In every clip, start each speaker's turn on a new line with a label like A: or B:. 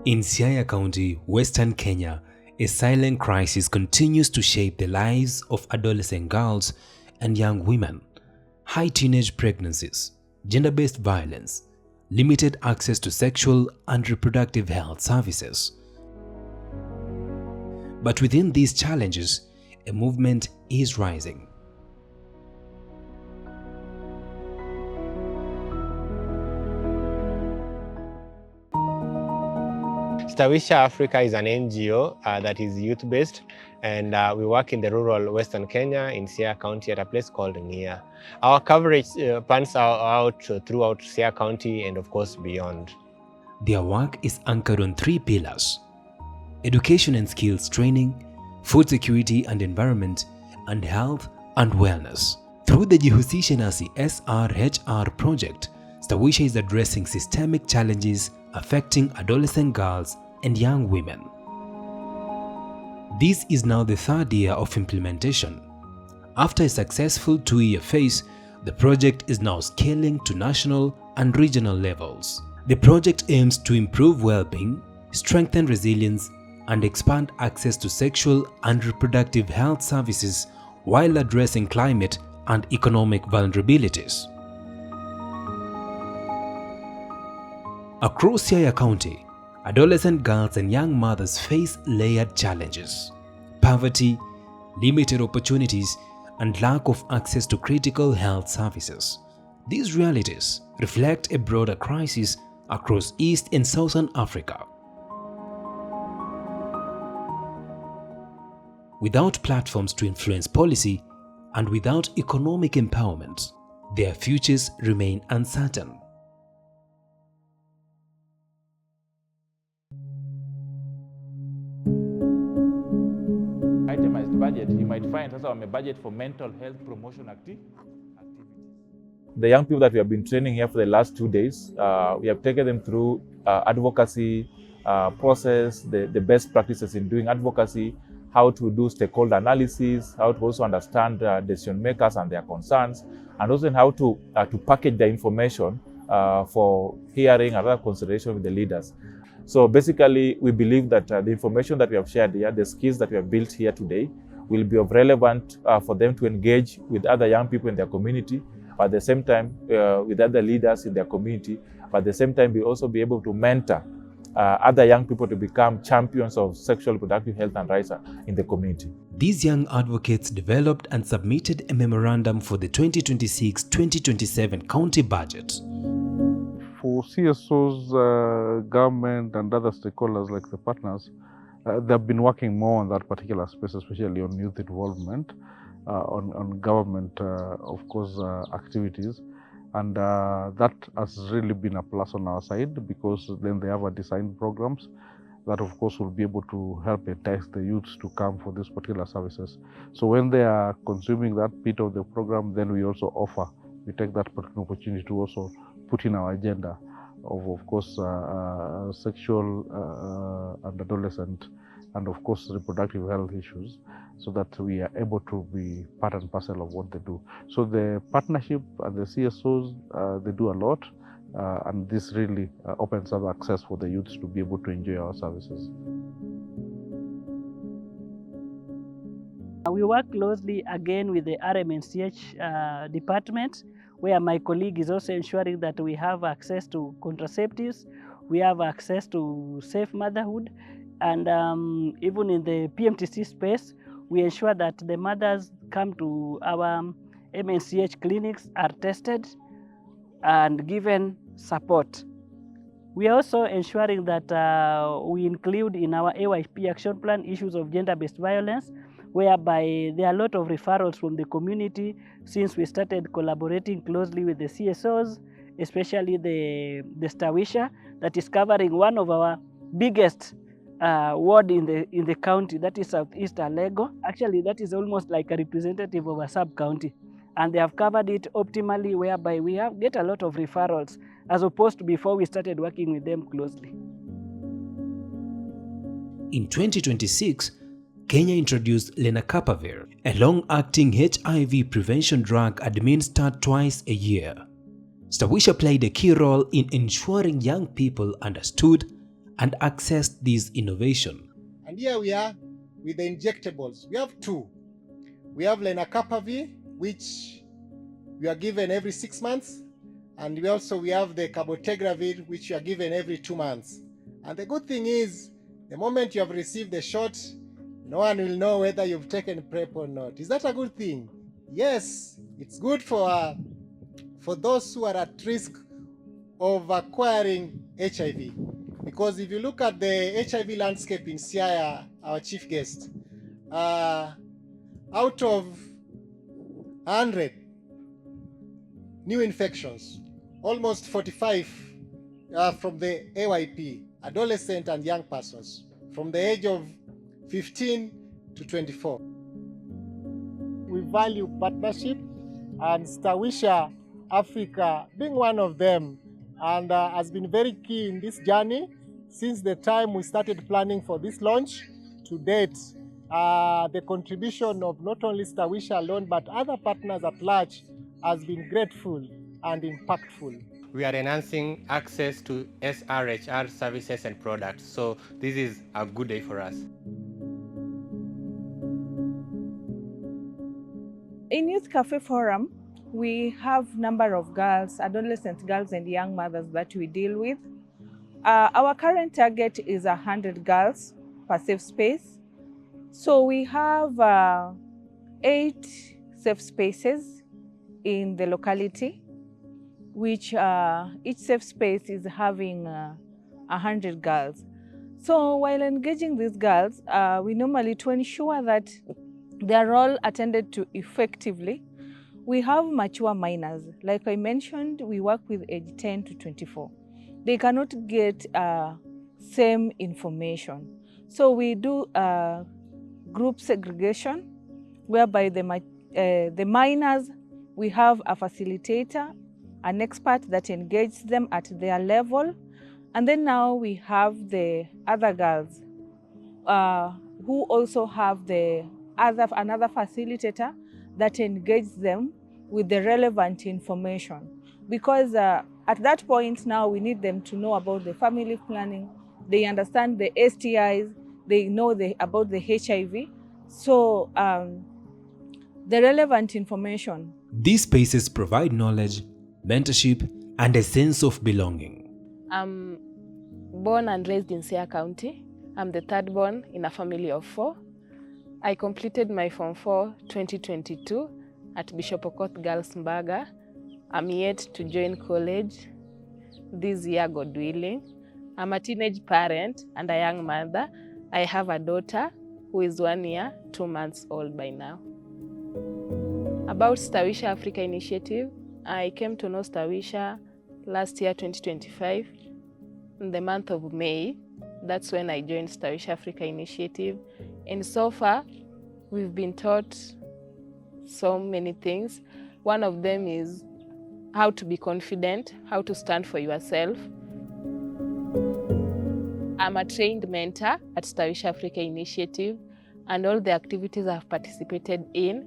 A: In Siaya County, Western Kenya, a silent crisis continues to shape the lives of adolescent girls and young women. High teenage pregnancies, gender-based violence, limited access to sexual and reproductive health services. But within these challenges, a movement is rising.
B: Stawisha Africa is an NGO that is youth-based, and we work in the rural Western Kenya in Siaya County at a place called Ngia. Our coverage pans out throughout Siaya County and of course beyond.
A: Their work is anchored on three pillars: education and skills training, food security and environment, and health and wellness. Through the Jihusishe Nasi SRHR project, Stawisha is addressing systemic challenges affecting adolescent girls and young women. This is now the third year of implementation. After a successful 2-year phase, the project is now scaling to national and regional levels. The project aims to improve well-being, strengthen resilience, and expand access to sexual and reproductive health services while addressing climate and economic vulnerabilities. Across Siaya County, adolescent girls and young mothers face layered challenges: poverty, limited opportunities, and lack of access to critical health services. These realities reflect a broader crisis across East and Southern Africa. Without platforms to influence policy and without economic empowerment, their futures remain uncertain.
C: Itemized budget, you might find also a budget for mental health promotion activities. The young people that we have been training here for the last 2 days, we have taken them through advocacy process, the best practices in doing advocacy, how to do stakeholder analysis, how to also understand decision makers and their concerns, and also how to package the information for hearing and other consideration with the leaders. So basically, we believe that the information that we have shared here, the skills that we have built here today, will be of relevant for them to engage with other young people in their community, but at the same time with other leaders in their community, but at the same time we also be able to mentor other young people to become champions of sexual reproductive health and rights in the community.
A: These young advocates developed and submitted a memorandum for the 2026-2027 county budget.
D: For CSOs, government and other stakeholders like the partners, they've been working more on that particular space, especially on youth involvement, on government, of course, activities. And that has really been a plus on our side, because then they have a design programs that of course will be able to help entice the youths to come for these particular services. So when they are consuming that bit of the program, then we also offer, we take that particular opportunity to also put in our agenda of course, sexual and adolescent and of course reproductive health issues, so that we are able to be part and parcel of what they do. So the partnership and the CSOs, they do a lot, and this really opens up access for the youths to be able to enjoy our services.
E: We work closely again with the RMNCH department, where my colleague is also ensuring that we have access to contraceptives, we have access to safe motherhood, and even in the PMTC space, we ensure that the mothers come to our MNCH clinics, are tested and given support. We are also ensuring that we include in our AYP action plan issues of gender-based violence, whereby there are a lot of referrals from the community since we started collaborating closely with the CSOs, especially the Stawisha, that is covering one of our biggest ward in the county, that is Southeast Alego. Actually, that is almost like a representative of a sub-county. And they have covered it optimally, whereby we get a lot of referrals, as opposed to before we started working with them closely.
A: In 2026, Kenya introduced lenacapavir, a long-acting HIV prevention drug administered twice a year. Stawisha played a key role in ensuring young people understood and accessed this innovation.
F: And here we are with the injectables. We have two. We have lenacapavir, which we are given every 6 months. And we have the cabotegravir, which you are given every 2 months. And the good thing is, the moment you have received the shot, no one will know whether you've taken PrEP or not. Is that a good thing? Yes, it's good for those who are at risk of acquiring HIV. Because if you look at the HIV landscape in Siaya, our chief guest, out of 100 new infections, almost 45 from the AYP, adolescent and young persons, from the age of 15 to 24. We value partnership, and Stawisha Africa being one of them, and has been very key in this journey since the time we started planning for this launch to date. The contribution of not only Stawisha alone, but other partners at large has been grateful and impactful.
B: We are enhancing access to SRHR services and products. So this is a good day for us.
G: In Youth Cafe Forum, we have number of girls, adolescent girls and young mothers that we deal with. Our current target is 100 girls per safe space. So we have 8 safe spaces in the locality, which each safe space is having 100 girls. So while engaging these girls, we normally, to ensure that they are all attended to effectively, we have mature minors. Like I mentioned, we work with age 10 to 24. They cannot get same information. So we do group segregation, whereby the minors, we have a facilitator, an expert that engages them at their level. And then now we have the other girls who also have another facilitator that engages them with the relevant information. Because at that point now we need them to know about the family planning, they understand the STIs, they know about the HIV. So the relevant information.
A: These spaces provide knowledge, mentorship, and a sense of belonging.
H: I'm born and raised in Siaya County. I'm the third born in a family of 4. I completed my Form 4 2022 at Bishop Okoth Girls Mbaga. I'm yet to join college this year, God willing. I'm a teenage parent and a young mother. I have a daughter who is 1 year, 2 months old by now. About Stawisha Africa Initiative, I came to know Stawisha last year, 2025, in the month of May. That's when I joined Stawisha Africa Initiative. And so far, we've been taught so many things. One of them is how to be confident, how to stand for yourself. I'm a trained mentor at Stawisha Africa Initiative, and all the activities I've participated in,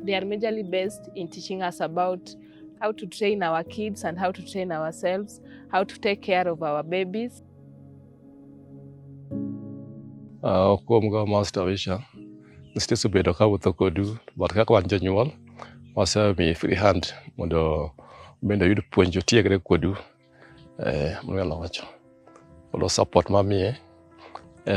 H: they are majorly based in teaching us about how to train our kids and how to train ourselves, how to take care of our babies.
I: Kuom go mas Stawisha, niste subedo ka wuotho kodu, but kaka wan jonyuol, wasemi free hand mondo bende yud puonjo tiegre kodu, mwelo wacho. Olo support mamiye,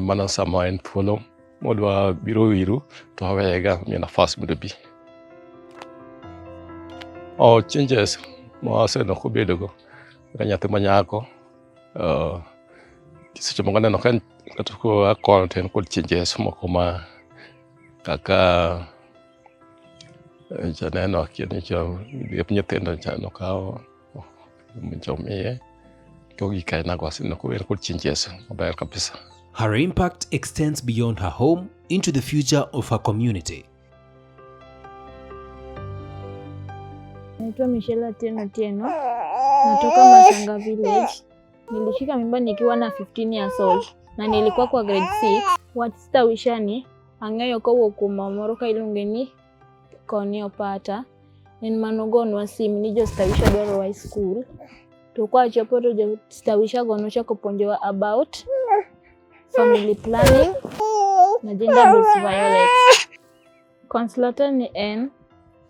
I: mana sama en thuolo, modwa biro wiru, to awega miye nafas mondo bi. Changes mawaseneno bedo go ka nyathi manyako, seche moko neno ka katuko content kod changes moko ma kaka janeno akieni cho nyithindo chano kao miye kogika na gwasino ko kod changes maber kabisa.
A: Her impact extends beyond her home into the future of her community.
J: Naitwa Michelle Tieno, natoka Masanga Village. Nilishika mimba nikiwa na 15 years old na nilikuwa kwa grade 6. What Stawisha ni ang'eyo kowuok moro ka iluonge ni koni opata en manogonwa sim ni jo Stawisha dwaro high school to kwachopo to jo Stawisha go nochako puonjowa about family planning na gender based violence. Counselor ni en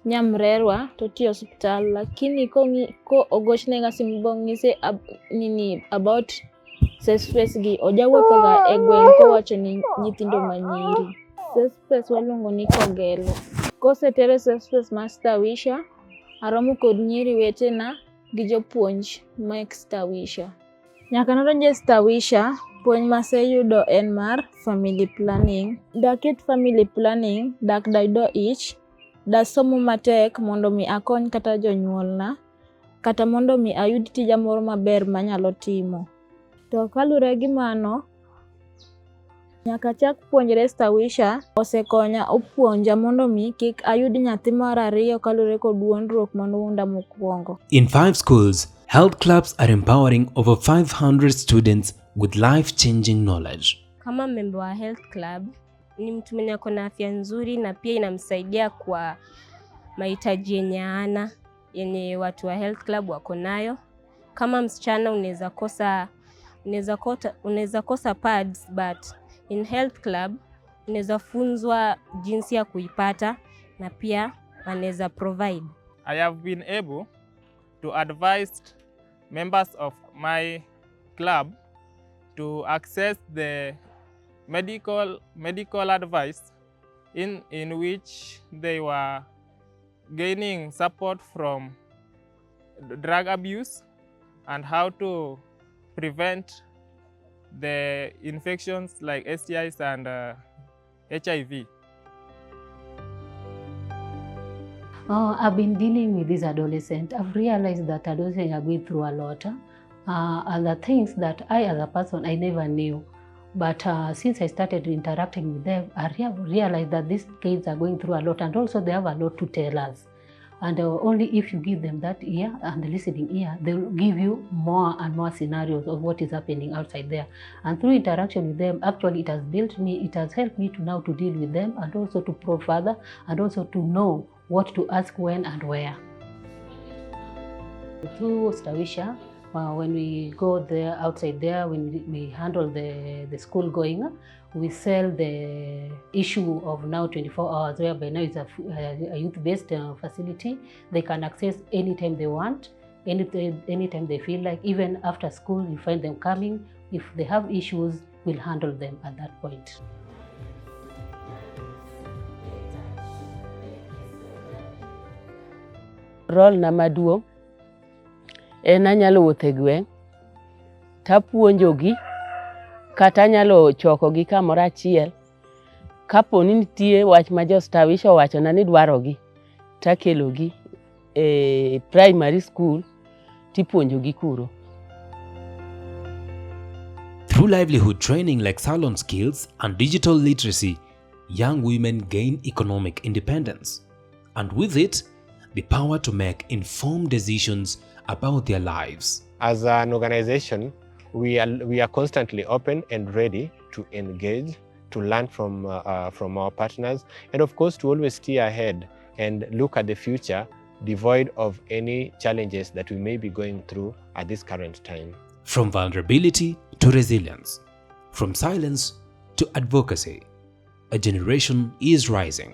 J: nyamrerwa to tiyo hospital, lakini ko ogochne simu bong'ise nini about safe space gi ojawuothoga e gweng' kowacho ni nyithindo manyiri. Safe space waluongo ni Kogelo. Kosetere safe space mar Stawisha, aromo kod nyiri wetena gi jopuonj mek Stawisha. Nyaka nadonje Stawisha, puonj maseyudo en mar family planning. Daket family planning, dak dayudo ich, dasomo matek mondo mi akony kata jonyuolna, kata mondo mi ayud tija moro maber manyalo timo. To kalure gi mano, nyaka chak puonjre Stawisha osekonya opuonja mondo mi kik ayud nyathi mar ariyo kalure kod wuondruok manowunda mokwongo.
A: In 5 schools, health clubs are empowering over 500 students with life-changing knowledge.
K: Kama member wa health club, ni mtu mwenye ako na afya nzuri na pia inamsaidia kwa mahitaji yenye watu wa health club wako nayo. Kama msichana unaweza kosa pads, but in health club unaweza funzwa jinsi ya kuipata na pia wanaweza provide.
L: I have been able to advise members of my club to access the medical advice in which they were gaining support from drug abuse and how to prevent the infections like STIs and HIV.
M: I've been dealing with this adolescent. I've realized that adolescents are going through a lot. Other things that I as a person, I never knew. But since I started interacting with them, I realized that these kids are going through a lot, and also they have a lot to tell us. And only if you give them that ear and the listening ear, they will give you more and more scenarios of what is happening outside there. And through interaction with them, actually it has built me, it has helped me to now to deal with them and also to probe further and also to know what to ask when and where. Through Stawisha, when we go there, outside there, when we handle the school going, we sell the issue of now 24 hours, whereby now it's a youth-based facility. They can access anytime they want, anytime they feel like. Even after school, you find them coming. If they have issues, we'll handle them at that point.
N: Role na maduong' en anyalo wuotho e gweng' tapuonjogi kata anyalo chokogi kamoro achiel. Kapo ni nitie wach ma jo Stawisha owachona ni dwarogi, takelogi e primary school tipuonjogi kuro.
A: Through livelihood training like salon skills and digital literacy, young women gain economic independence, and with it, the power to make informed decisions about their lives.
B: As an organization, we are constantly open and ready to engage, to learn from our partners, and of course to always steer ahead and look at the future devoid of any challenges that we may be going through at this current time.
A: From vulnerability to resilience, from silence to advocacy, a generation is rising.